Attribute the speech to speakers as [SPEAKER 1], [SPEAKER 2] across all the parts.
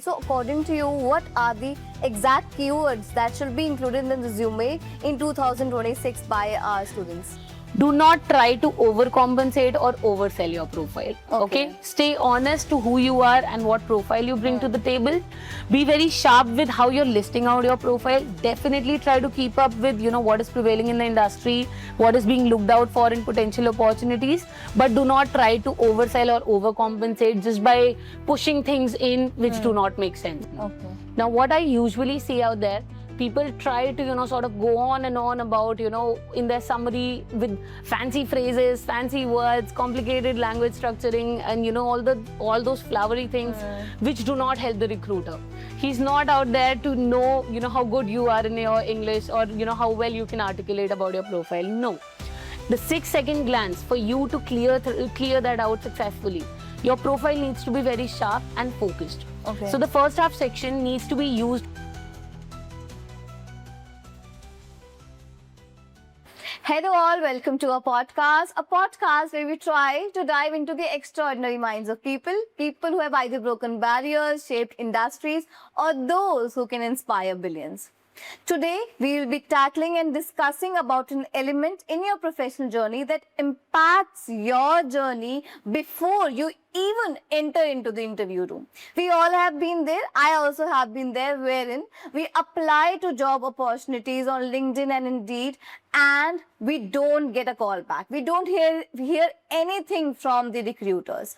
[SPEAKER 1] So according to you, what are the exact keywords that should be included in the resume in 2026 by our students?
[SPEAKER 2] Do not try to overcompensate or oversell your profile. Okay. Stay honest to who you are and what profile you bring to the table. Be very sharp with how you're listing out your profile. Definitely try to keep up with what is prevailing in the industry, what is being looked out for in potential opportunities. But do not try to oversell or overcompensate just by pushing things in which do not make sense. Now, what I usually see out there, people try to sort of go on and on about in their summary with fancy phrases, fancy words, complicated language structuring, and all those flowery things which do not help the recruiter. He's not out there to know how good you are in your English, or how well you can articulate about your profile. No, the 6-second glance for you to clear that out successfully, your profile needs to be very sharp and focused. So the first half section needs to be used.
[SPEAKER 1] Hello all, welcome to our podcast, a podcast where we try to dive into the extraordinary minds of people who have either broken barriers, shaped industries, or those who can inspire billions. Today, we will be tackling and discussing about an element in your professional journey that impacts your journey before you even enter into the interview room. We all have been there. I also have been there, wherein we apply to job opportunities on LinkedIn and Indeed, and we don't get a call back. We don't hear anything from the recruiters.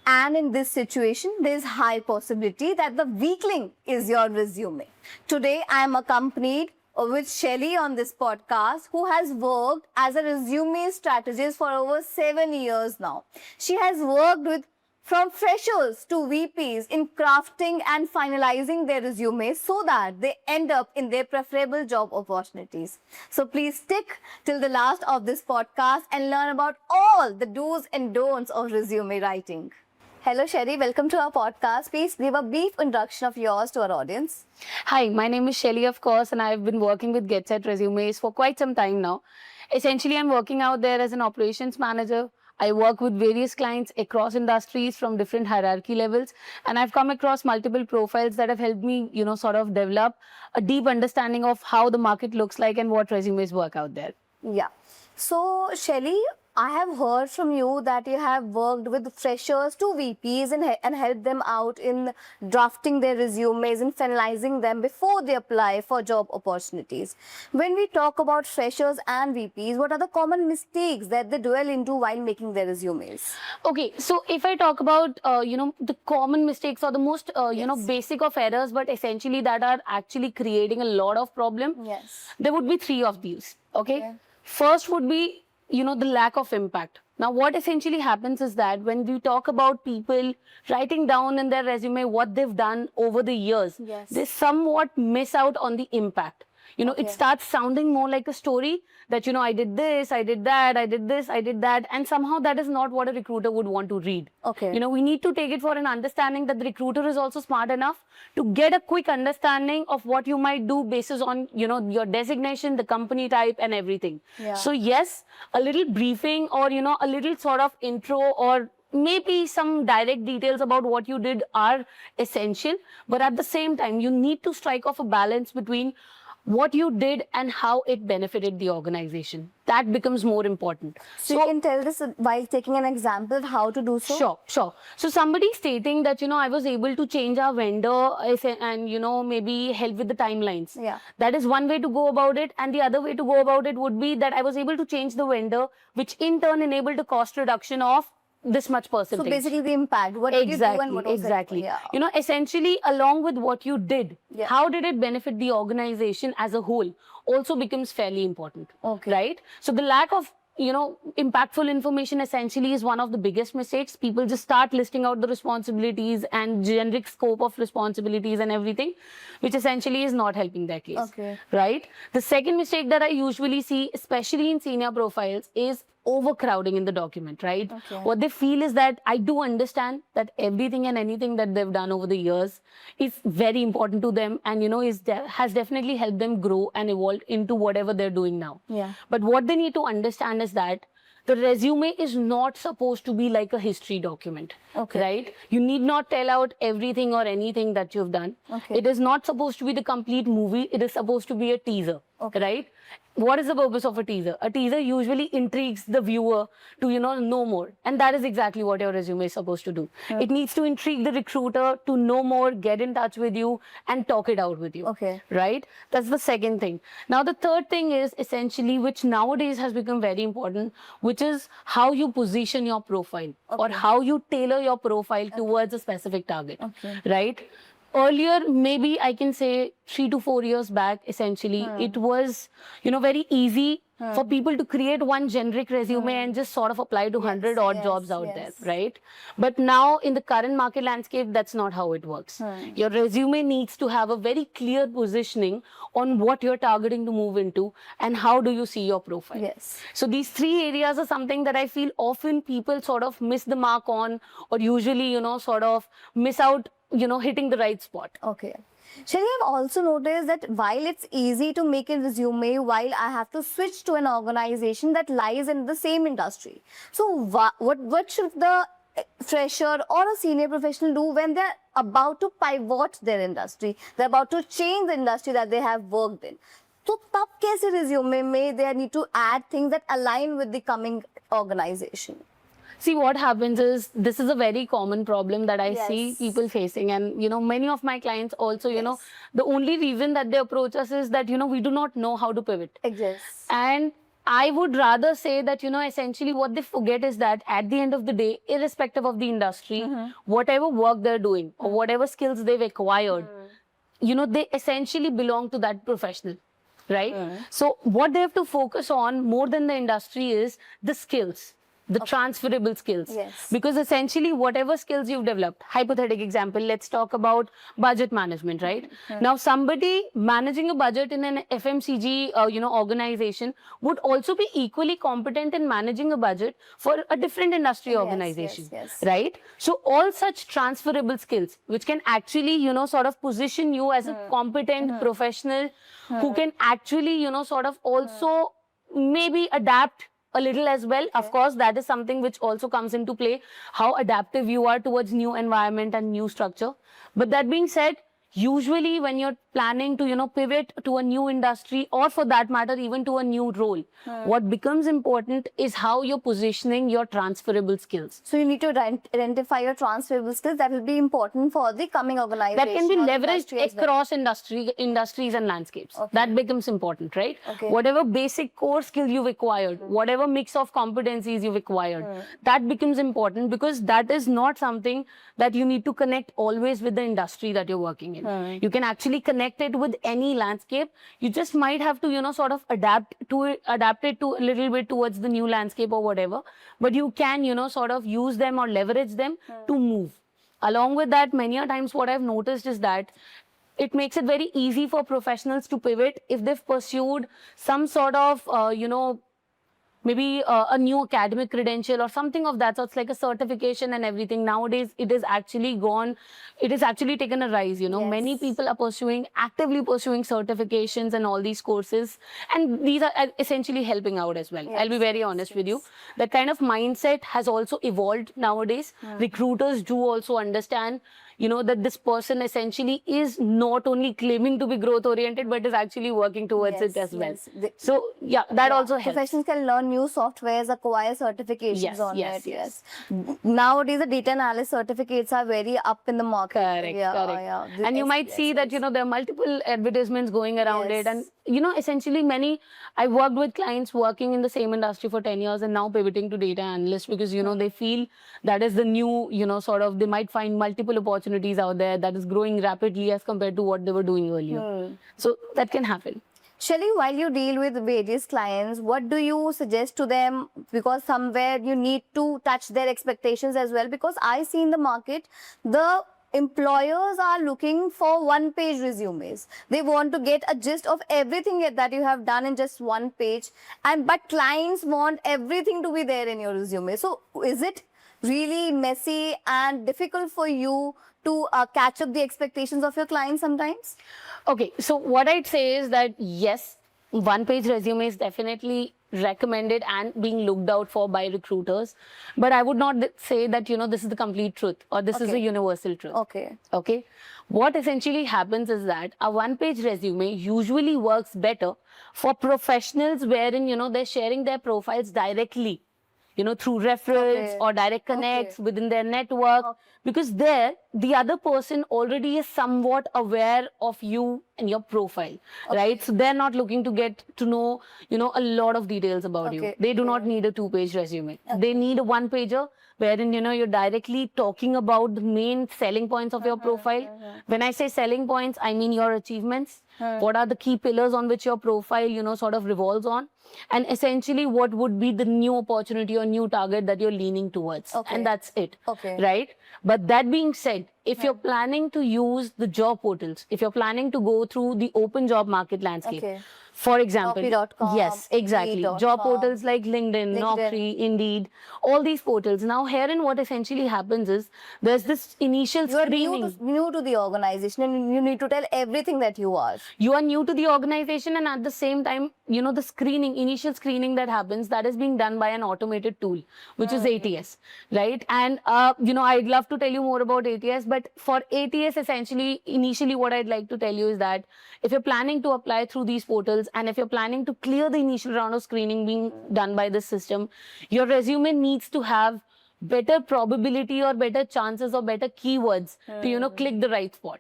[SPEAKER 1] And in this situation, there is high possibility that the weak link is your resume. Today, I am accompanied with Shelly on this podcast, who has worked as a resume strategist for over 7 years now. She has worked from freshers to VPs in crafting and finalizing their resumes so that they end up in their preferable job opportunities. So please stick till the last of this podcast and learn about all the do's and don'ts of resume writing. Hello Sherry, welcome to our podcast. Please give a brief introduction of yours to our audience.
[SPEAKER 2] Hi, my name is Shelly, of course, and I've been working with GetSet Resumes for quite some time now. Essentially, I'm working out there as an operations manager. I work with various clients across industries from different hierarchy levels, and I've come across multiple profiles that have helped me, sort of develop a deep understanding of how the market looks like and what resumes work out there.
[SPEAKER 1] Yeah. So, Shelly, I have heard from you that you have worked with freshers to VPs and helped them out in drafting their resumes and finalizing them before they apply for job opportunities. When we talk about freshers and VPs, what are the common mistakes that they dwell into while making their resumes?
[SPEAKER 2] Okay, so if I talk about, the common mistakes or the most, basic of errors, but essentially that are actually creating a lot of problem, there would be 3 of these, okay? First would be the lack of impact. Now, what essentially happens is that when we talk about people writing down in their resume what they've done over the years, they somewhat miss out on the impact. It starts sounding more like a story that, I did this, I did that, I did this, I did that. And somehow that is not what a recruiter would want to read. We need to take it for an understanding that the recruiter is also smart enough to get a quick understanding of what you might do basis on, your designation, the company type and everything. So yes, a little briefing or, a little sort of intro or maybe some direct details about what you did are essential. But at the same time, you need to strike off a balance between what you did and how it benefited the organization. That becomes more important.
[SPEAKER 1] So you can tell this while taking an example how to do so?
[SPEAKER 2] Sure. So somebody stating that, I was able to change our vendor and, maybe help with the timelines. That is one way to go about it. And the other way to go about it would be that I was able to change the vendor, which in turn enabled a cost reduction of this much percentage.
[SPEAKER 1] So basically the impact, what did you do and what was
[SPEAKER 2] it? Essentially along with what you did, how did it benefit the organization as a whole also becomes fairly important, right? So the lack of impactful information essentially is one of the biggest mistakes. People just start listing out the responsibilities and generic scope of responsibilities and everything, which essentially is not helping their case, right? The second mistake that I usually see, especially in senior profiles, is overcrowding in the document, right? What they feel is that I do understand that everything and anything that they've done over the years is very important to them and, has definitely helped them grow and evolve into whatever they're doing now. But what they need to understand is that the resume is not supposed to be like a history document.
[SPEAKER 1] Okay.
[SPEAKER 2] Right? You need not tell out everything or anything that you've done.
[SPEAKER 1] Okay.
[SPEAKER 2] It is not supposed to be the complete movie. It is supposed to be a teaser.
[SPEAKER 1] Okay.
[SPEAKER 2] Right? What is the purpose of a teaser? A teaser usually intrigues the viewer to, know more. And that is exactly what your resume is supposed to do. It needs to intrigue the recruiter to know more, get in touch with you, and talk it out with you.
[SPEAKER 1] Okay.
[SPEAKER 2] Right? That's the second thing. Now, the third thing is essentially, which nowadays has become very important, which is how you position your profile or how you tailor your profile towards a specific target.
[SPEAKER 1] Okay.
[SPEAKER 2] Right? Earlier, maybe I can say 3 to 4 years back, essentially, it was, very easy for people to create one generic resume and just sort of apply to 100 odd jobs out there, right? But now in the current market landscape, that's not how it works. Your resume needs to have a very clear positioning on what you're targeting to move into and how do you see your profile.
[SPEAKER 1] Yes.
[SPEAKER 2] So these three areas are something that I feel often people sort of miss the mark on, or usually, sort of miss out, hitting the right spot.
[SPEAKER 1] Okay. Shelly, I've also noticed that while it's easy to make a resume, while I have to switch to an organization that lies in the same industry. So what should the fresher or a senior professional do when they're about to pivot their industry? They're about to change the industry that they have worked in. So तब कैसे resume में they need to add things that align with the coming organization?
[SPEAKER 2] See, what happens is, this is a very common problem that I see
[SPEAKER 1] Yes.
[SPEAKER 2] people facing. And, many of my clients also, the only reason that they approach us is that, we do not know how to pivot.
[SPEAKER 1] Yes.
[SPEAKER 2] And I would rather say that, essentially what they forget is that at the end of the day, irrespective of the industry, whatever work they're doing or whatever skills they've acquired, they essentially belong to that professional. Right? So what they have to focus on more than the industry is the skills. The transferable skills.
[SPEAKER 1] Yes.
[SPEAKER 2] Because essentially whatever skills you've developed, hypothetical example, let's talk about budget management, right? Now somebody managing a budget in an FMCG, organization would also be equally competent in managing a budget for a different industry organization,
[SPEAKER 1] yes.
[SPEAKER 2] right? So all such transferable skills, which can actually, sort of position you as a competent professional who can actually, sort of also maybe adapt a little as well. Of course, that is something which also comes into play, how adaptive you are towards new environment and new structure. But that being said, usually when you're planning to, pivot to a new industry, or for that matter, even to a new role, what becomes important is how you're positioning your transferable skills.
[SPEAKER 1] So you need to identify your transferable skills that will be important for the coming organization.
[SPEAKER 2] That can be
[SPEAKER 1] or
[SPEAKER 2] leveraged
[SPEAKER 1] industry as well.
[SPEAKER 2] across industries and landscapes.
[SPEAKER 1] Okay.
[SPEAKER 2] That becomes important, right?
[SPEAKER 1] Okay.
[SPEAKER 2] Whatever basic core skill you've acquired, whatever mix of competencies you've acquired, that becomes important, because that is not something that you need to connect always with the industry that you're working in. You can actually connect it with any landscape. You just might have to, sort of adapt it to a little bit towards the new landscape or whatever. But you can, sort of use them or leverage them to move. Along with that, many a times what I've noticed is that it makes it very easy for professionals to pivot if they've pursued some sort of, maybe a new academic credential or something of that sort, like a certification and everything. Nowadays, it is actually taken a rise, Many people are actively pursuing certifications and all these courses. And these are essentially helping out as well. I'll be very honest with you. That kind of mindset has also evolved nowadays. Recruiters do also understand, that this person essentially is not only claiming to be growth oriented, but is actually working towards it as well. So yeah, that also helps.
[SPEAKER 1] Professionals can learn new softwares, acquire certifications on it.
[SPEAKER 2] Yes.
[SPEAKER 1] Nowadays, the data analyst certificates are very up in the market.
[SPEAKER 2] Correct. And you might see that, there are multiple advertisements going around it. And, essentially I worked with clients working in the same industry for 10 years and now pivoting to data analyst because, they feel that is the new, they might find multiple opportunities out there that is growing rapidly as compared to what they were doing earlier. So that can happen.
[SPEAKER 1] Shelly, while you deal with various clients, what do you suggest to them? Because somewhere you need to touch their expectations as well. Because I see in the market, the employers are looking for one-page resumes. They want to get a gist of everything that you have done in just one page. But clients want everything to be there in your resume. So is it really messy and difficult for you to catch up the expectations of your clients sometimes?
[SPEAKER 2] Okay, so what I'd say is that yes, one-page resume is definitely recommended and being looked out for by recruiters. But I would not say that, this is the complete truth or this is a universal truth. Okay. What essentially happens is that a one-page resume usually works better for professionals wherein, they're sharing their profiles directly, through referrals or direct connects within their network, because there the other person already is somewhat aware of you and your profile, right? So they're not looking to get to know, a lot of details about you. They do not need a 2-page resume. They need a 1-pager wherein, you're directly talking about the main selling points of your profile. When I say selling points, I mean your achievements. What are the key pillars on which your profile, sort of revolves on? And essentially what would be the new opportunity or new target that you're leaning towards. And that's it, right? But that being said, if you're planning to use the job portals, if you're planning to go through the open job market landscape, for example, yes, exactly. Job portals like LinkedIn, Naukri, Indeed, all these portals. Now, herein what essentially happens is there's this initial screening.
[SPEAKER 1] New to the organization and you need to tell everything that you are.
[SPEAKER 2] You are new to the organization, and at the same time, the initial screening that happens, that is being done by an automated tool, which is ATS, right? And, I'd love to tell you more about ATS, but for ATS, essentially, initially what I'd like to tell you is that if you're planning to apply through these portals, and if you're planning to clear the initial round of screening being done by this system, your resume needs to have better probability or better chances or better keywords to, click the right spot.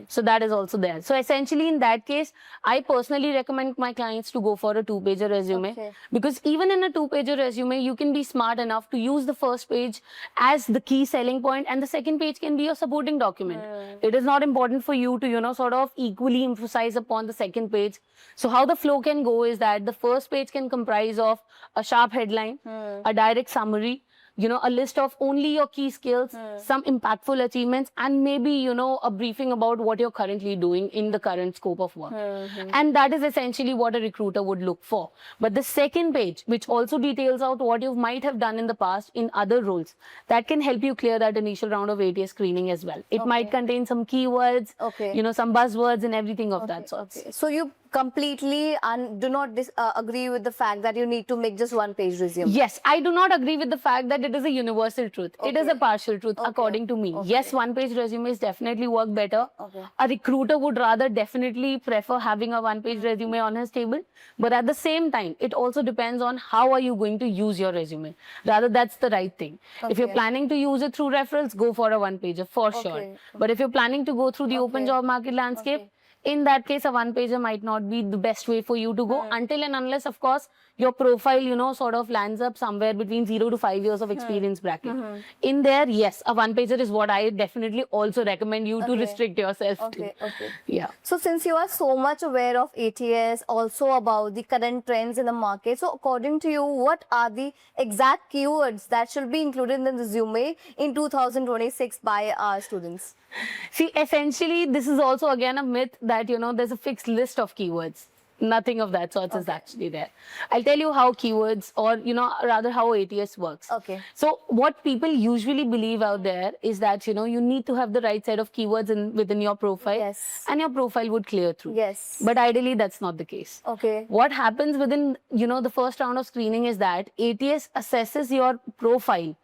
[SPEAKER 2] So that is also there. So essentially in that case, I personally recommend my clients to go for a 2-pager resume, because even in a 2-pager resume, you can be smart enough to use the first page as the key selling point, and the second page can be your supporting document. It is not important for you to, sort of equally emphasize upon the second page. So how the flow can go is that the first page can comprise of a sharp headline, a direct summary, a list of only your key skills, some impactful achievements, and maybe, a briefing about what you're currently doing in the current scope of work. And that is essentially what a recruiter would look for. But the second page, which also details out what you might have done in the past in other roles, that can help you clear that initial round of ATS screening as well. It might contain some keywords, some buzzwords and everything of that sort.
[SPEAKER 1] So you completely do not agree with the fact that you need to make just 1-page resume?
[SPEAKER 2] Yes, I do not agree with the fact that it is a universal truth. It is a partial truth, according to me. Yes, 1-page resumes definitely work better. A recruiter would rather definitely prefer having a 1-page resume on his table. But at the same time, it also depends on how are you going to use your resume. Rather, that's the right thing. If you're planning to use it through referrals, go for a 1-pager for sure. But if you're planning to go through the open job market landscape, in that case, a 1-pager might not be the best way for you to go until and unless, of course, your profile, sort of lands up somewhere between 0 to 5 years of experience bracket. In there, yes, a 1-pager is what I definitely also recommend you to restrict yourself to. Yeah.
[SPEAKER 1] So since you are so much aware of ATS, also about the current trends in the market, so according to you, what are the exact keywords that should be included in the resume in 2026 by our students?
[SPEAKER 2] See, essentially, this is also again a myth that, there's a fixed list of keywords. Nothing of that sort is actually there. I'll tell you how keywords or, rather how ATS works. So what people usually believe out there is that, you need to have the right set of keywords within your profile and your profile would clear through. But ideally, that's not the case. What happens within, the first round of screening is that ATS assesses your profile,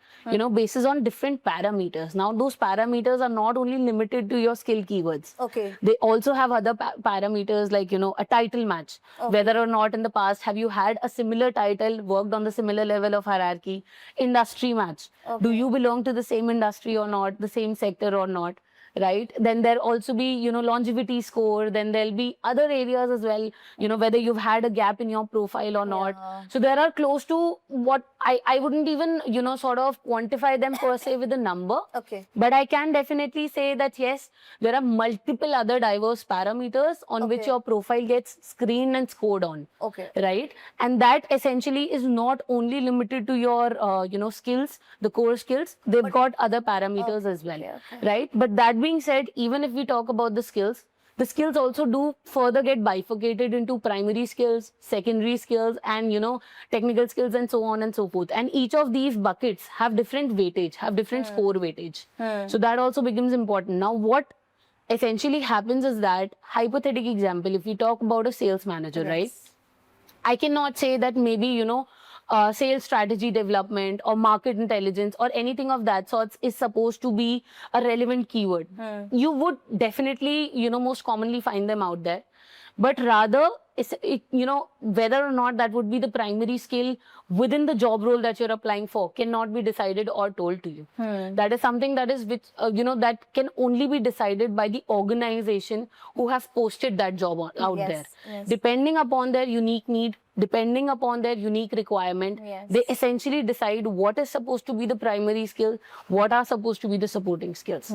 [SPEAKER 2] basis on different parameters. Now, those parameters are not only limited to your skill keywords. They also have other parameters like, a title match. Whether or not in the past have you had a similar title, worked on the similar level of hierarchy, industry match. Do you belong to the same industry or not, the same sector or not? Right? Then there'll also be, longevity score. Then there'll be other areas as well, whether you've had a gap in your profile or not. So there are close to what I wouldn't even, sort of quantify them per se with a number. But I can definitely say that, yes, there are multiple other diverse parameters on which your profile gets screened and scored on. Right? And that essentially is not only limited to your, skills, the core skills. They've got other parameters as well. Right? But that being said, even if we talk about the skills also do further get bifurcated into primary skills, secondary skills, and, technical skills and so on and so forth. And each of these buckets have different weightage, have different score weightage. So that also becomes important. Now, what essentially happens is that, hypothetical example, if we talk about a sales manager, right? I cannot say that maybe, sales strategy development or market intelligence or anything of that sorts is supposed to be a relevant keyword. You would definitely, most commonly find them out there. But rather, whether or not that would be the primary skill within the job role that you're applying for cannot be decided or told to you. That is something that is that can only be decided by the organization who have posted that job out there.
[SPEAKER 1] Yes.
[SPEAKER 2] Depending upon their unique need, depending upon their unique requirement, they essentially decide what is supposed to be the primary skill, what are supposed to be the supporting skills.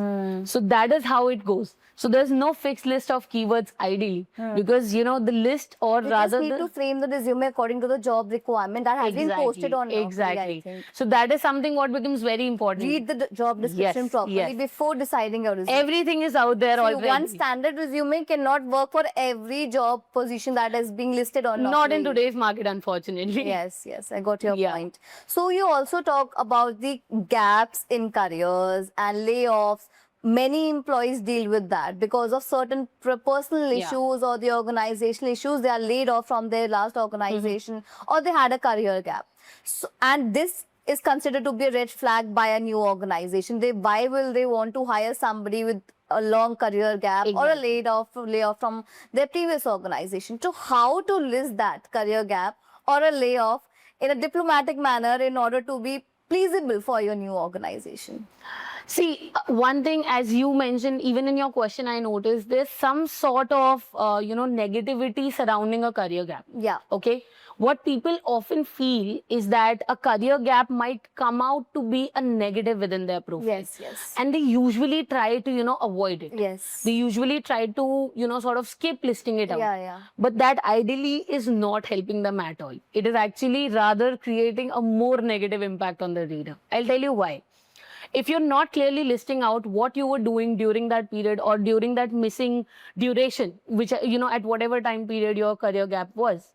[SPEAKER 2] So that is how it goes. So there's no fixed list of keywords ideally, because the list, or
[SPEAKER 1] You
[SPEAKER 2] rather
[SPEAKER 1] just need to frame the resume according to the job requirement that has been posted on Naukri,
[SPEAKER 2] exactly.
[SPEAKER 1] I think.
[SPEAKER 2] So that is something what becomes very important.
[SPEAKER 1] Read the job description properly before deciding your resume.
[SPEAKER 2] Everything is out there already.
[SPEAKER 1] One standard resume cannot work for every job position that is being listed on Naukri.
[SPEAKER 2] Not in today's market, unfortunately.
[SPEAKER 1] Yes, I got your point. So you also talk about the gaps in careers and layoffs. Many employees deal with that because of certain personal issues or the organizational issues. They are laid off from their last organization or they had a career gap. So, and this is considered to be a red flag by a new organization. Why will they want to hire somebody with a long career gap or a layoff from their previous organization? So how to list that career gap or a layoff in a diplomatic manner in order to be pleasable for your new organization?
[SPEAKER 2] See, one thing, as you mentioned, even in your question, I noticed there's some sort of, negativity surrounding a career gap.
[SPEAKER 1] Yeah.
[SPEAKER 2] Okay. What people often feel is that a career gap might come out to be a negative within their profile.
[SPEAKER 1] Yes.
[SPEAKER 2] And they usually try to, avoid it.
[SPEAKER 1] Yes.
[SPEAKER 2] They usually try to, sort of skip listing it out.
[SPEAKER 1] Yeah.
[SPEAKER 2] But that ideally is not helping them at all. It is actually rather creating a more negative impact on the reader. I'll tell you why. If you're not clearly listing out what you were doing during that period or during that missing duration, which, at whatever time period your career gap was,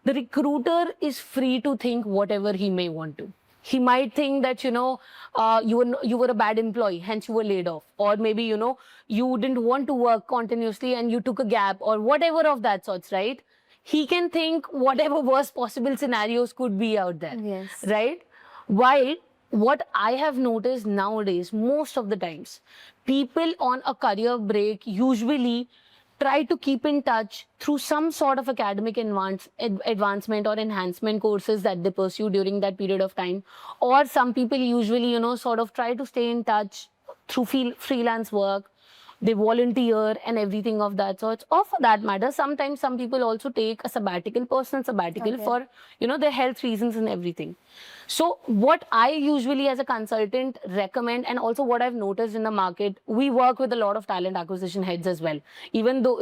[SPEAKER 2] the recruiter is free to think whatever he may want to. He might think that, you were a bad employee, hence you were laid off. Or maybe, you didn't want to work continuously and you took a gap or whatever of that sorts, right? He can think whatever worst possible scenarios could be out there.
[SPEAKER 1] Yes.
[SPEAKER 2] Right? While what I have noticed nowadays, most of the times, people on a career break usually try to keep in touch through some sort of academic advancement or enhancement courses that they pursue during that period of time. Or some people usually, sort of try to stay in touch through freelance work. They volunteer and everything of that sort. Or for that matter, sometimes some people also take a personal sabbatical for, their health reasons and everything. So what I usually as a consultant recommend, and also what I've noticed in the market, we work with a lot of talent acquisition heads as well. Even though,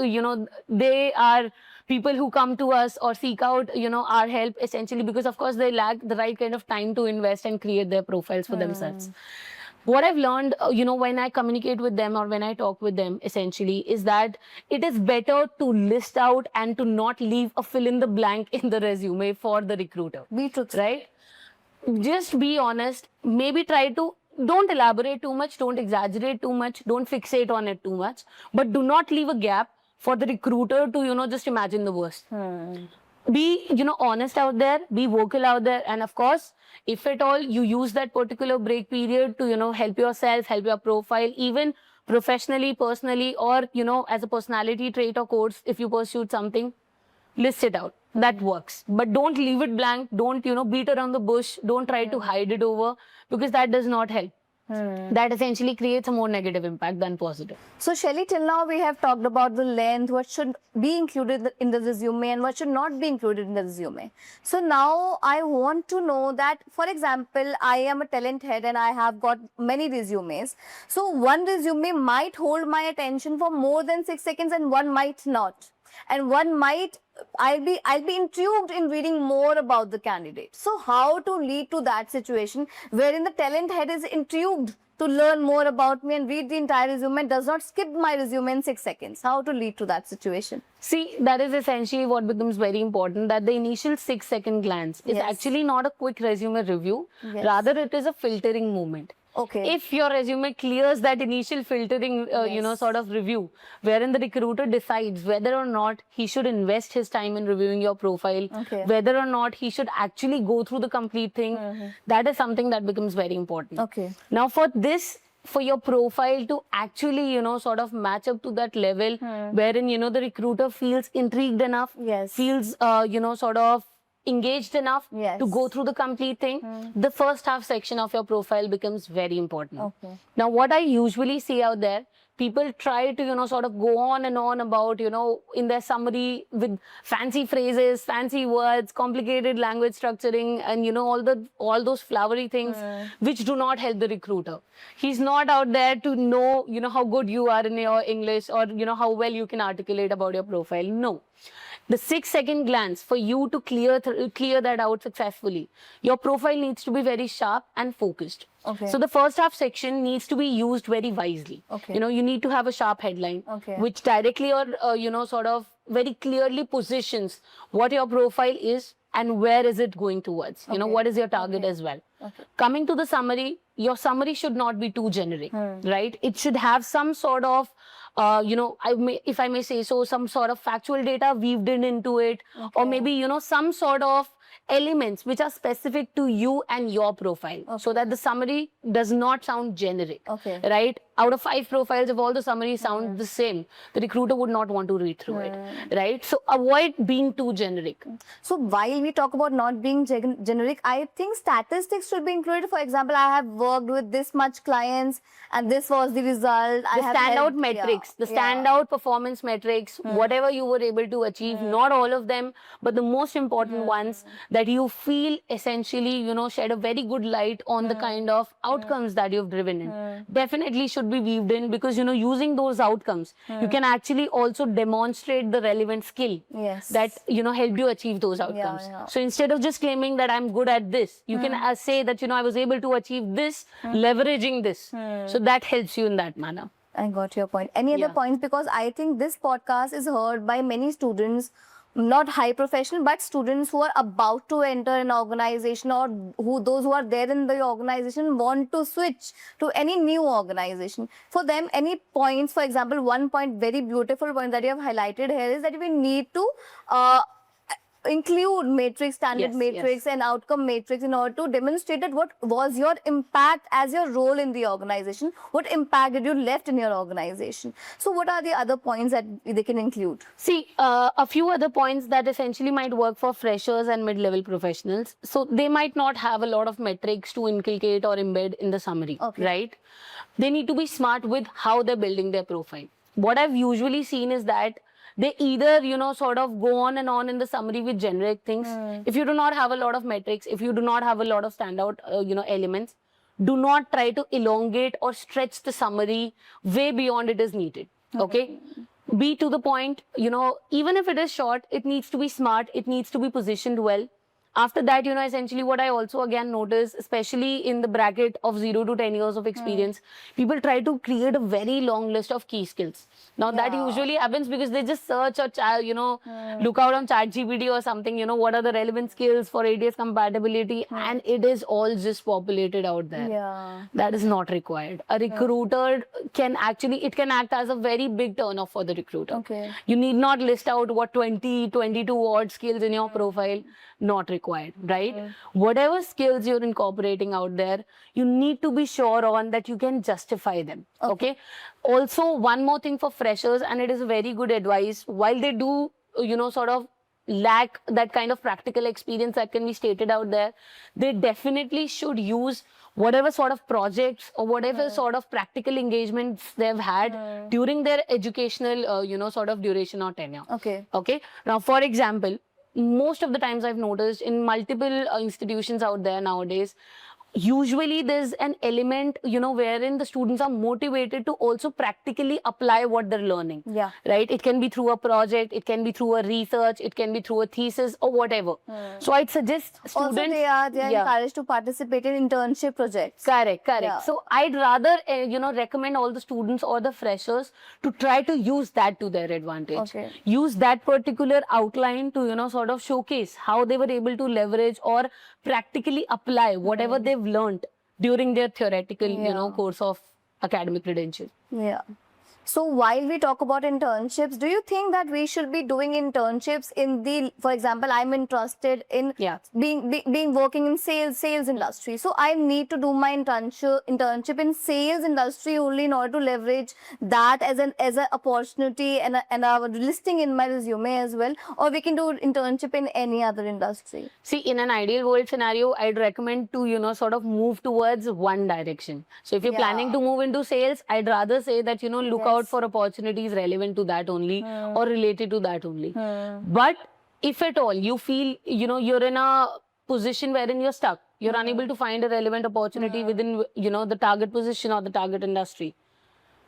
[SPEAKER 2] they are people who come to us or seek out, our help essentially because, of course, they lack the right kind of time to invest and create their profiles for themselves. What I've learned, when I communicate with them or when I talk with them, essentially, is that it is better to list out and to not leave a fill in the blank in the resume for the recruiter.
[SPEAKER 1] Be truthful.
[SPEAKER 2] Right? Just be honest. Maybe don't elaborate too much, don't exaggerate too much, don't fixate on it too much, but do not leave a gap for the recruiter to, just imagine the worst. Be, honest out there, be vocal out there. And of course, if at all you use that particular break period to, help yourself, help your profile, even professionally, personally, or, as a personality trait or course, if you pursued something, list it out. That works. But don't leave it blank. Don't, beat around the bush. Don't try to hide it over because that does not help. That essentially creates a more negative impact than positive.
[SPEAKER 1] So, Shelly, till now we have talked about the length, what should be included in the resume and what should not be included in the resume. So now I want to know that, for example, I am a talent head and I have got many resumes. So one resume might hold my attention for more than 6 seconds and one might not. And one might, I'll be intrigued in reading more about the candidate. So how to lead to that situation wherein the talent head is intrigued to learn more about me and read the entire resume and does not skip my resume in 6 seconds? How to lead to that situation?
[SPEAKER 2] See, that is essentially what becomes very important, that the initial 6-second glance is actually not a quick resume review. Rather, it is a filtering moment.
[SPEAKER 1] Okay.
[SPEAKER 2] If your resume clears that initial filtering, sort of review, wherein the recruiter decides whether or not he should invest his time in reviewing your profile,
[SPEAKER 1] Okay.
[SPEAKER 2] whether or not he should actually go through the complete thing, that is something that becomes very important.
[SPEAKER 1] Okay.
[SPEAKER 2] Now, for your profile to actually, sort of match up to that level, wherein, the recruiter feels intrigued enough,
[SPEAKER 1] Yes.
[SPEAKER 2] feels, sort of engaged enough
[SPEAKER 1] Yes.
[SPEAKER 2] to go through the complete thing, the first half section of your profile becomes very important.
[SPEAKER 1] Okay.
[SPEAKER 2] Now, what I usually see out there, people try to, sort of go on and on about, in their summary with fancy phrases, fancy words, complicated language structuring, and, all those flowery things which do not help the recruiter. He's not out there to know, how good you are in your English or, how well you can articulate about your profile. No. The 6-second glance for you to clear that out successfully, your profile needs to be very sharp and focused.
[SPEAKER 1] Okay.
[SPEAKER 2] So the first half section needs to be used very wisely.
[SPEAKER 1] Okay.
[SPEAKER 2] You need to have a sharp headline,
[SPEAKER 1] Okay.
[SPEAKER 2] which directly or, sort of very clearly positions what your profile is and where is it going towards. What is your target as well.
[SPEAKER 1] Okay.
[SPEAKER 2] Coming to the summary, your summary should not be too generic, right? It should have some sort of if I may say so, some sort of factual data weaved into it, or maybe, some sort of elements which are specific to you and your profile, so that the summary does not sound generic, right? Out of 5 profiles, if all the summaries sound the same, the recruiter would not want to read through it, right? So avoid being too generic.
[SPEAKER 1] So while we talk about not being generic, I think statistics should be included. For example, I have worked with this much clients and this was the result.
[SPEAKER 2] The standout metrics, the standout performance metrics, whatever you were able to achieve, not all of them, but the most important ones that you feel essentially, shed a very good light on the kind of outcomes that you've driven in. Definitely should be weaved in, because, using those outcomes, you can actually also demonstrate the relevant skill that, helped you achieve those outcomes. So instead of just claiming that I'm good at this, you can say that, I was able to achieve this, leveraging this. So that helps you in that manner.
[SPEAKER 1] I got your point. Any other points? Because I think this podcast is heard by many students, not high professional, but students who are about to enter an organization, or those who are there in the organization want to switch to any new organization. For them, any points, for example, one point, very beautiful point that you have highlighted here is that we need to include matrix, standard matrix and outcome matrix in order to demonstrate that what was your impact as your role in the organization, what impact did you left in your organization. So what are the other points that they can include?
[SPEAKER 2] See, a few other points that essentially might work for freshers and mid-level professionals. So they might not have a lot of metrics to inculcate or embed in the summary, right? They need to be smart with how they're building their profile. What I've usually seen is that they either, sort of go on and on in the summary with generic things. If you do not have a lot of metrics, if you do not have a lot of standout, elements, do not try to elongate or stretch the summary way beyond it is needed. Okay? Be to the point, even if it is short, it needs to be smart, it needs to be positioned well. After that, essentially what I also again notice, especially in the bracket of 0 to 10 years of experience, people try to create a very long list of key skills. Now that usually happens because they just search or, look out on ChatGPT or something, what are the relevant skills for ATS compatibility, and it is all just populated out there. That is not required. A recruiter can actually, it can act as a very big turn-off for the recruiter. You need not list out what 22 odd skills in your profile. Not required, right? Whatever skills you're incorporating out there, you need to be sure on that you can justify them. Okay. Also, one more thing for freshers, and it is a very good advice, while they do, sort of lack that kind of practical experience that can be stated out there, they definitely should use whatever sort of projects or whatever sort of practical engagements they've had during their educational, sort of duration or tenure. Okay. Now, for example, most of the times I've noticed in multiple institutions out there nowadays, usually there's an element, wherein the students are motivated to also practically apply what they're learning. Right? It can be through a project, it can be through a research, it can be through a thesis or whatever. So I'd suggest students...
[SPEAKER 1] Also, they are encouraged to participate in internship projects.
[SPEAKER 2] Correct. So I'd rather, recommend all the students or the freshers to try to use that to their advantage. Use that particular outline to, sort of showcase how they were able to leverage or practically apply whatever they've learned during their theoretical,
[SPEAKER 1] Yeah.
[SPEAKER 2] course of academic credential.
[SPEAKER 1] Yeah. So while we talk about internships, do you think that we should be doing internships in the, for example, I'm interested in
[SPEAKER 2] Yeah.
[SPEAKER 1] being working in sales industry. So I need to do my internship in sales industry only in order to leverage that as an opportunity and a listing in my resume as well. Or we can do internship in any other industry.
[SPEAKER 2] See, in an ideal world scenario, I'd recommend to, sort of move towards one direction. So if you're
[SPEAKER 1] Yeah.
[SPEAKER 2] planning to move into sales, I'd rather say that, look out for opportunities relevant to that only or related to that only. But if at all you feel, you're in a position wherein you're stuck, you're unable to find a relevant opportunity within, the target position or the target industry,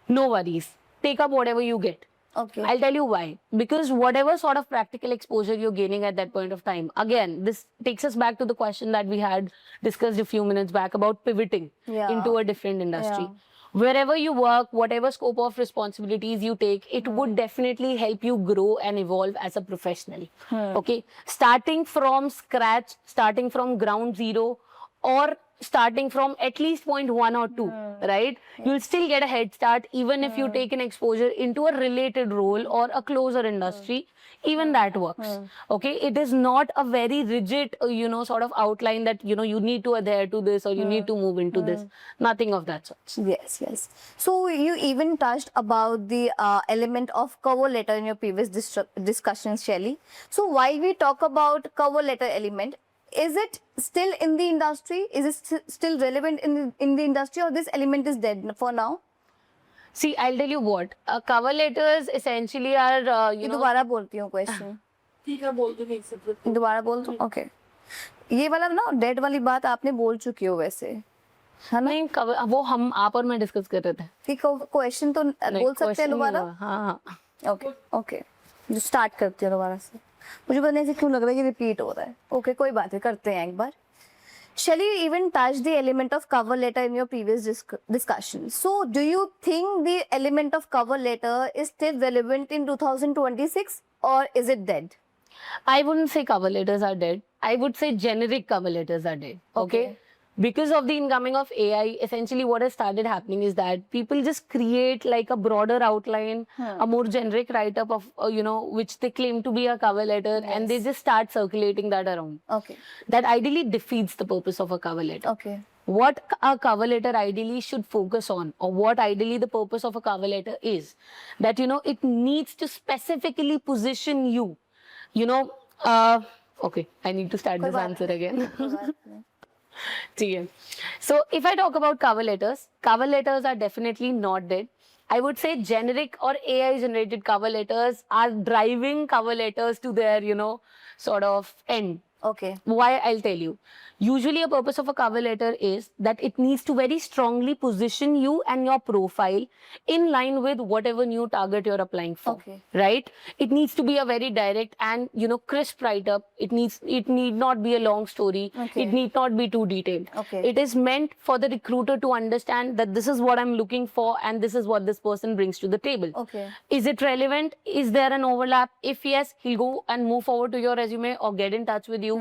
[SPEAKER 2] no worries. Take up whatever you get.
[SPEAKER 1] Okay.
[SPEAKER 2] I'll tell you why. Because whatever sort of practical exposure you're gaining at that point of time, again, this takes us back to the question that we had discussed a few minutes back about pivoting into a different industry.
[SPEAKER 1] Yeah.
[SPEAKER 2] Wherever you work, whatever scope of responsibilities you take, it would definitely help you grow and evolve as a professional. Okay? Starting from scratch, starting from ground zero, or starting from at least point 1 or 2, right? You'll still get a head start even if you take an exposure into a related role or a closer industry. Even that works. Okay? It is not a very rigid, sort of outline that, you need to adhere to this or you need to move into this. Nothing of that sort.
[SPEAKER 1] Yes, yes. So you even touched about the element of cover letter in your previous discussions, Shelly. So while we talk about cover letter element, is it still in the industry? Is it still relevant in the industry, or this element is dead for now?
[SPEAKER 2] See, I'll tell you what. Cover letters essentially are,
[SPEAKER 1] दोबारा बोलती हूँ question.
[SPEAKER 3] ठीक है बोल दो नहीं सब
[SPEAKER 1] दोबारा बोल दूँ? Okay. ये वाला ना डेड वाली बात आपने बोल चुकी हो वैसे, है ना?
[SPEAKER 2] नहीं, वो हम आप और मैं डिस्कस कर रहे थे.
[SPEAKER 1] कि क्वेश्चन तो बोल सकते हैं दोबारा?
[SPEAKER 2] हाँ.
[SPEAKER 1] ओके ओके, जो स्टार्ट करती है दोबारा से. मुझे पता नहीं क्यों लग रहा है कि रिपीट हो रहा है. ओके, कोई बात नहीं, करते हैं एक बार. Shall you even touch the element of cover letter in your previous discussion? So, do you think the element of cover letter is still relevant in 2026, or is it dead?
[SPEAKER 2] I wouldn't say cover letters are dead. I would say generic cover letters are dead. Okay? Because of the incoming of AI, essentially what has started happening is that people just create like a broader outline, a more generic write-up of, which they claim to be a cover letter, and they just start circulating that around.
[SPEAKER 1] Okay.
[SPEAKER 2] That ideally defeats the purpose of a cover letter.
[SPEAKER 1] Okay.
[SPEAKER 2] What a cover letter ideally should focus on, or what ideally the purpose of a cover letter is, that, it needs to specifically position you, okay, I need to start this answer again. So if I talk about cover letters are definitely not dead. I would say generic or AI generated cover letters are driving cover letters to their, sort of end.
[SPEAKER 1] Okay.
[SPEAKER 2] Why? I'll tell you. Usually a purpose of a cover letter is that it needs to very strongly position you and your profile in line with whatever new target you're applying for.
[SPEAKER 1] Okay.
[SPEAKER 2] Right? It needs to be a very direct and, crisp write-up. It need not be a long story.
[SPEAKER 1] Okay.
[SPEAKER 2] It need not be too detailed.
[SPEAKER 1] Okay.
[SPEAKER 2] It is meant for the recruiter to understand that this is what I'm looking for and this is what this person brings to the table.
[SPEAKER 1] Okay.
[SPEAKER 2] Is it relevant? Is there an overlap? If yes, he'll go and move forward to your resume or get in touch with you.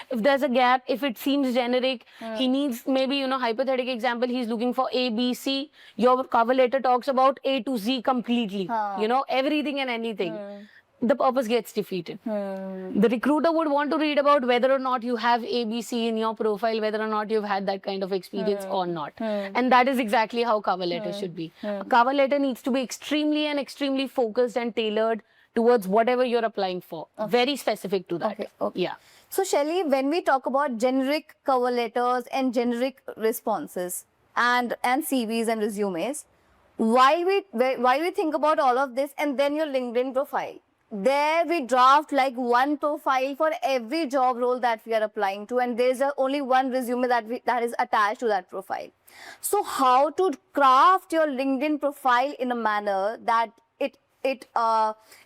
[SPEAKER 2] If there's a gap, if it seems generic, he needs maybe, hypothetical example, he's looking for A, B, C. Your cover letter talks about A to Z completely, everything and anything. The purpose gets defeated. The recruiter would want to read about whether or not you have A, B, C in your profile, whether or not you've had that kind of experience or not. And that is exactly how cover letter should be. A cover letter needs to be extremely focused and tailored towards whatever you're applying for. Very specific to that.
[SPEAKER 1] Okay. Okay.
[SPEAKER 2] Yeah.
[SPEAKER 1] So, Shelly, when we talk about generic cover letters and generic responses and CVs and resumes, while we think about all of this and then your LinkedIn profile, there we draft like one profile for every job role that we are applying to, and there's only one resume that is attached to that profile. So, how to craft your LinkedIn profile in a manner that it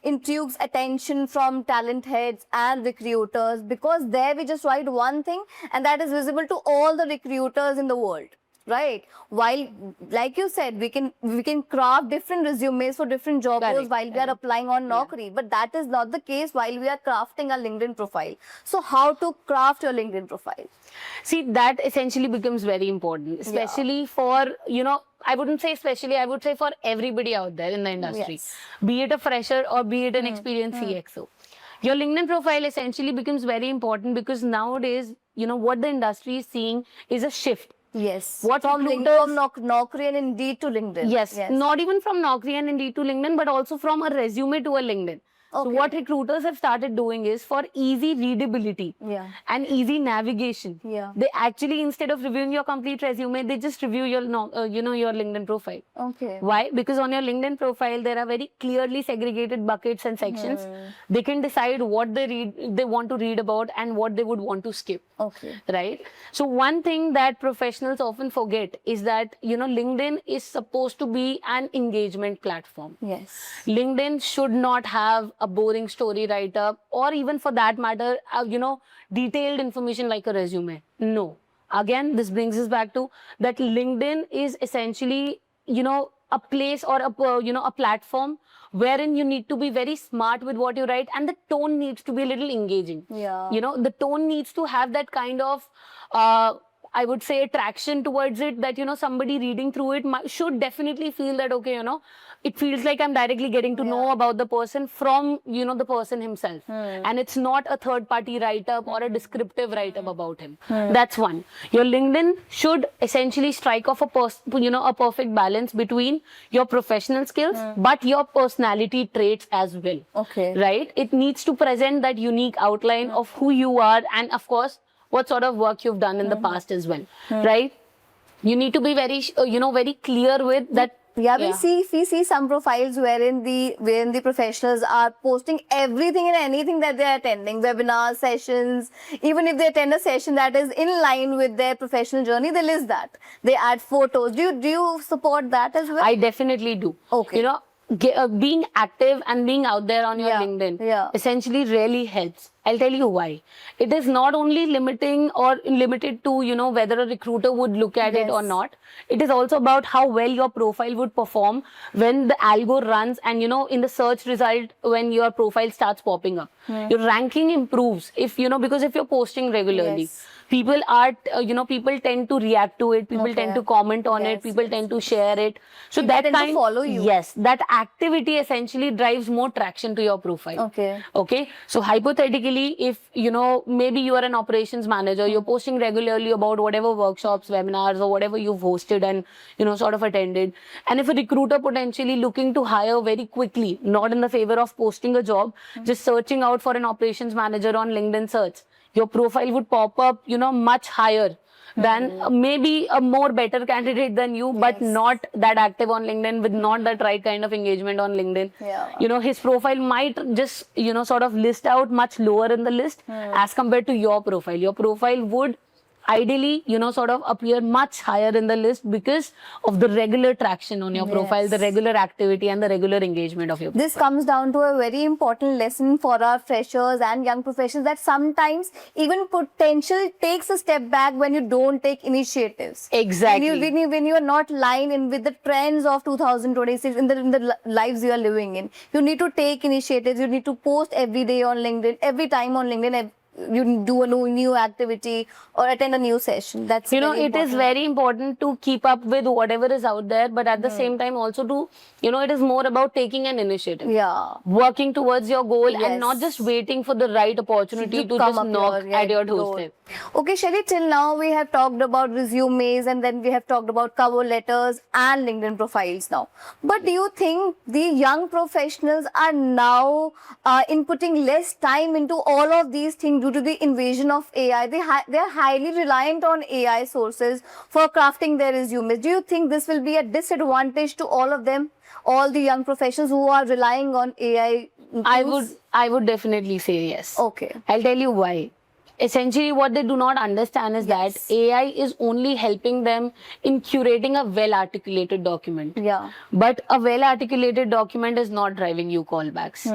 [SPEAKER 1] intrigues attention from talent heads and recruiters, because there we just write one thing and that is visible to all the recruiters in the world, right? While, like you said, we can craft different resumes for different job roles
[SPEAKER 2] Correct,
[SPEAKER 1] while we are applying on Naukri, but that is not the case while we are crafting a LinkedIn profile. So how to craft your LinkedIn profile?
[SPEAKER 2] See, that essentially becomes very important, especially for, I wouldn't say especially, I would say for everybody out there in the industry,
[SPEAKER 1] Yes.
[SPEAKER 2] be it a fresher or be it an experienced CXO. Your LinkedIn profile essentially becomes very important because nowadays, what the industry is seeing is a shift.
[SPEAKER 1] Yes.
[SPEAKER 2] What
[SPEAKER 1] from
[SPEAKER 2] recruiters-
[SPEAKER 1] Naukri and Indeed to LinkedIn.
[SPEAKER 2] Yes, not even from Naukri and Indeed to LinkedIn, but also from a resume to a LinkedIn. So
[SPEAKER 1] Okay.
[SPEAKER 2] what recruiters have started doing is for easy readability and easy navigation. They actually, instead of reviewing your complete resume, they just review your, your LinkedIn profile.
[SPEAKER 1] Okay.
[SPEAKER 2] Why? Because on your LinkedIn profile, there are very clearly segregated buckets and sections. They can decide what they want to read about and what they would want to skip.
[SPEAKER 1] Okay.
[SPEAKER 2] Right? So one thing that professionals often forget is that, LinkedIn is supposed to be an engagement platform.
[SPEAKER 1] Yes.
[SPEAKER 2] LinkedIn should not have a boring story write-up or even for that matter, detailed information like a resume. No. Again, this brings us back to that LinkedIn is essentially, a place or a platform wherein you need to be very smart with what you write and the tone needs to be a little engaging.
[SPEAKER 1] Yeah.
[SPEAKER 2] The tone needs to have that kind of, I would say, attraction towards it that, somebody reading through it should definitely feel that, okay, it feels like I'm directly getting to know about the person from, the person himself. And it's not a third party write-up or a descriptive write-up about him. That's one. Your LinkedIn should essentially strike off a perfect balance between your professional skills, but your personality traits as well.
[SPEAKER 1] Okay.
[SPEAKER 2] Right? It needs to present that unique outline of who you are and of course, what sort of work you've done in the past as well. Right? You need to be very, very clear with that.
[SPEAKER 1] Yeah, we see some profiles wherein the professionals are posting everything and anything that they are attending, webinars, sessions. Even if they attend a session that is in line with their professional journey, they list that. They add photos. Do you support that as well?
[SPEAKER 2] I definitely do.
[SPEAKER 1] Okay.
[SPEAKER 2] Being active and being out there on your LinkedIn essentially really helps. I'll tell you why. It is not only limited to, whether a recruiter would look at it or not. It is also about how well your profile would perform when the algo runs and, in the search result, when your profile starts popping up. Your ranking improves because if you're posting regularly. People are, people tend to react to it. People tend to comment on it. People tend to share it. So
[SPEAKER 1] People
[SPEAKER 2] that
[SPEAKER 1] tend to follow you.
[SPEAKER 2] Yes, that activity essentially drives more traction to your profile. Okay. So hypothetically, if, maybe you are an operations manager, you're posting regularly about whatever workshops, webinars, or whatever you've hosted and, sort of attended. And if a recruiter potentially looking to hire very quickly, not in the favor of posting a job, just searching out for an operations manager on LinkedIn search, your profile would pop up, much higher than maybe a more better candidate than you, but not that active on LinkedIn with not that right kind of engagement on LinkedIn. His profile might just, sort of list out much lower in the list as compared to your profile. Your profile would ideally, sort of appear much higher in the list because of the regular traction on your profile, the regular activity and the regular engagement of your profile.
[SPEAKER 1] This comes down to a very important lesson for our freshers and young professionals that sometimes even potential takes a step back when you don't take initiatives.
[SPEAKER 2] Exactly.
[SPEAKER 1] When you are not lying in with the trends of 2026 in the lives you are living in. You need to take initiatives. You need to post every day on LinkedIn, every time on LinkedIn. You do a new activity or attend a new session. That's
[SPEAKER 2] it is very important to keep up with whatever is out there, but at the same time also to, it is more about taking an initiative. Working towards your goal and not just waiting for the right opportunity to just knock at your doorstep.
[SPEAKER 1] Okay, Shelly, till now we have talked about resumes and then we have talked about cover letters and LinkedIn profiles now. But do you think the young professionals are now inputting less time into all of these things due to the invasion of AI? They are highly reliant on AI sources for crafting their resumes. Do you think this will be a disadvantage to all of them? All the young professionals who are relying on AI?
[SPEAKER 2] I would definitely say yes.
[SPEAKER 1] Okay.
[SPEAKER 2] I'll tell you why. Essentially, what they do not understand is that AI is only helping them in curating a well-articulated document. But a well-articulated document is not driving you callbacks.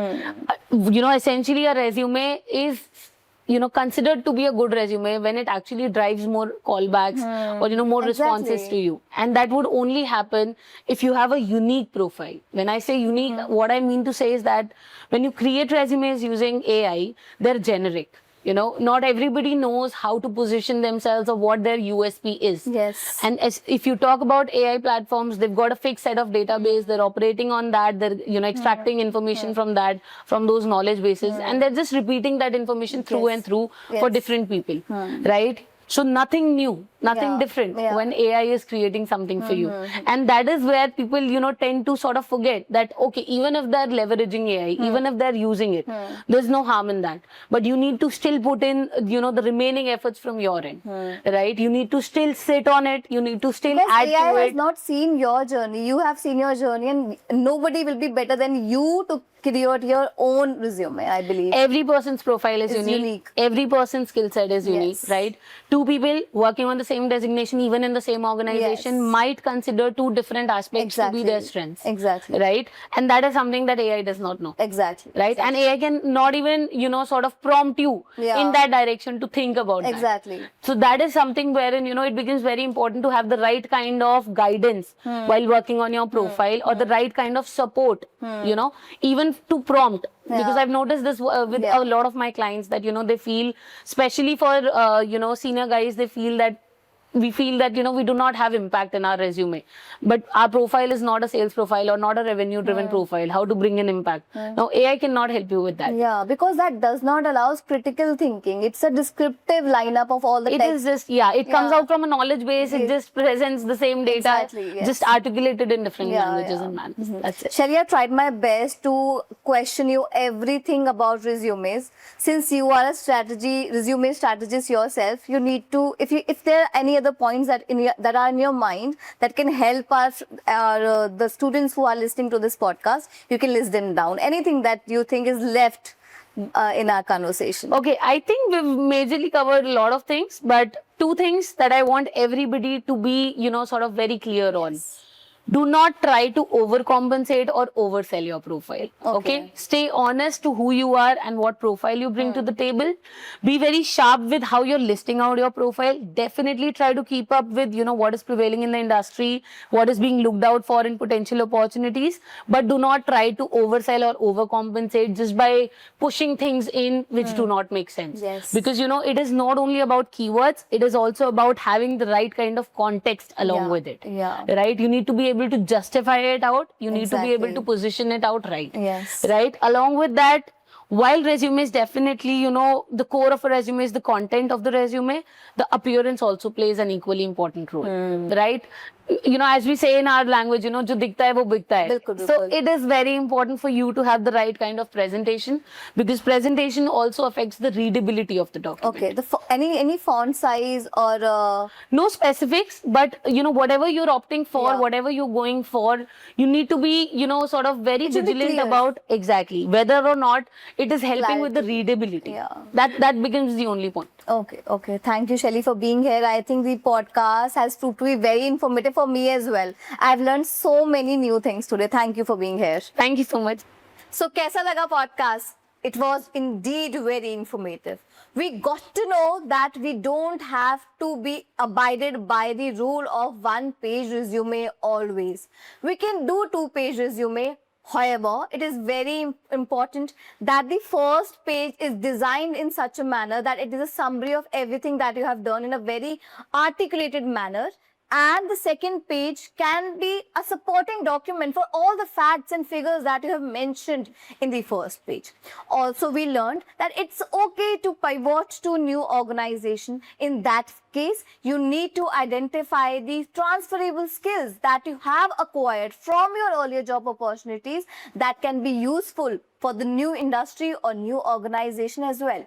[SPEAKER 2] Essentially, a resume is considered to be a good resume when it actually drives more callbacks or more responses to you. And that would only happen if you have a unique profile. When I say unique, what I mean to say is that when you create resumes using AI, they're generic. Not everybody knows how to position themselves or what their USP is.
[SPEAKER 1] Yes.
[SPEAKER 2] And if you talk about AI platforms, they've got a fixed set of database. They're operating on that. They're extracting information from that, from those knowledge bases, and they're just repeating that information through and through for different people, right? So nothing new, nothing different when AI is creating something for you. And that is where people, tend to sort of forget that, okay, even if they're leveraging AI, even if they're using it, there's no harm in that. But you need to still put in, the remaining efforts from your end, right? You need to still sit on it. You need to still add
[SPEAKER 1] AI
[SPEAKER 2] to it.
[SPEAKER 1] has not seen your journey. You have seen your journey, and nobody will be better than you to create your own resume, I believe.
[SPEAKER 2] Every person's profile is unique. Every person's skill set is unique, right? Two people working on the same designation, even in the same organization, might consider two different aspects to be their strengths.
[SPEAKER 1] Exactly.
[SPEAKER 2] Right? And that is something that AI does not know.
[SPEAKER 1] Exactly.
[SPEAKER 2] Right? And AI can not even, sort of prompt you in that direction to think about that.
[SPEAKER 1] Exactly.
[SPEAKER 2] So that is something wherein, it becomes very important to have the right kind of guidance while working on your profile or the right kind of support, even to prompt. Because I've noticed this with a lot of my clients that, they feel, especially for, senior guys, they feel that we feel that, we do not have impact in our resume. But our profile is not a sales profile or not a revenue-driven profile. How to bring in impact. Now, AI cannot help you with that.
[SPEAKER 1] Yeah, because that does not allow critical thinking. It's a descriptive lineup of all the text.
[SPEAKER 2] It is just, it comes out from a knowledge base. It just presents the same data, just articulated in different languages and manners. That's it.
[SPEAKER 1] Shelly, I tried my best to question you everything about resumes. Since you are a resume strategist yourself, you need to, if there are any other points that are in your mind that can help us, the students who are listening to this podcast, you can list them down. Anything that you think is left in our conversation.
[SPEAKER 2] Okay, I think we've majorly covered a lot of things, but two things that I want everybody to be, sort of very clear on. Do not try to overcompensate or oversell your profile. Okay? Stay honest to who you are and what profile you bring to the table. Be very sharp with how you're listing out your profile. Definitely try to keep up with, what is prevailing in the industry, what is being looked out for in potential opportunities. But do not try to oversell or overcompensate just by pushing things in which do not make sense.
[SPEAKER 1] Yes.
[SPEAKER 2] Because, it is not only about keywords, it is also about having the right kind of context along with it. Right? You need to be able to justify it out. You need to be able to position it out right.
[SPEAKER 1] Yes.
[SPEAKER 2] Right? Along with that, while resumes definitely, the core of a resume is the content of the resume, the appearance also plays an equally important role. Right? As we say in our language, jo dikhta hai, wo bikhta hai.
[SPEAKER 1] Bilkul.
[SPEAKER 2] So it is very important for you to have the right kind of presentation, because presentation also affects the readability of the document.
[SPEAKER 1] Okay. Any font size or
[SPEAKER 2] no specifics, but whatever you're opting for, whatever you're going for, you need to be sort of very vigilant about exactly whether or not it is helping with the readability. That becomes the only point.
[SPEAKER 1] Okay. Thank you, Shelly, for being here. I think the podcast has proved to be very informative for me as well. I've learned so many new things today. Thank you for being here.
[SPEAKER 2] Thank you so much.
[SPEAKER 1] So, kaisa laga podcast? It was indeed very informative. We got to know that we don't have to be abided by the rule of one-page resume always. We can do two-page resume. However, it is very important that the first page is designed in such a manner that it is a summary of everything that you have done in a very articulated manner. And the second page can be a supporting document for all the facts and figures that you have mentioned in the first page. Also, we learned that it's okay to pivot to new organization. In that case, you need to identify the transferable skills that you have acquired from your earlier job opportunities that can be useful for the new industry or new organization as well.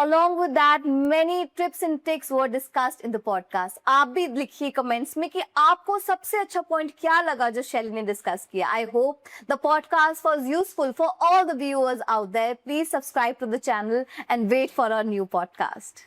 [SPEAKER 1] Along with that, many tips and tricks were discussed in the podcast. आप भी लिखिए comments में कि आपको सबसे अच्छा point क्या लगा जो शैली ने discuss किया. I hope the podcast was useful for all the viewers out there. Please subscribe to the channel and wait for our new podcast.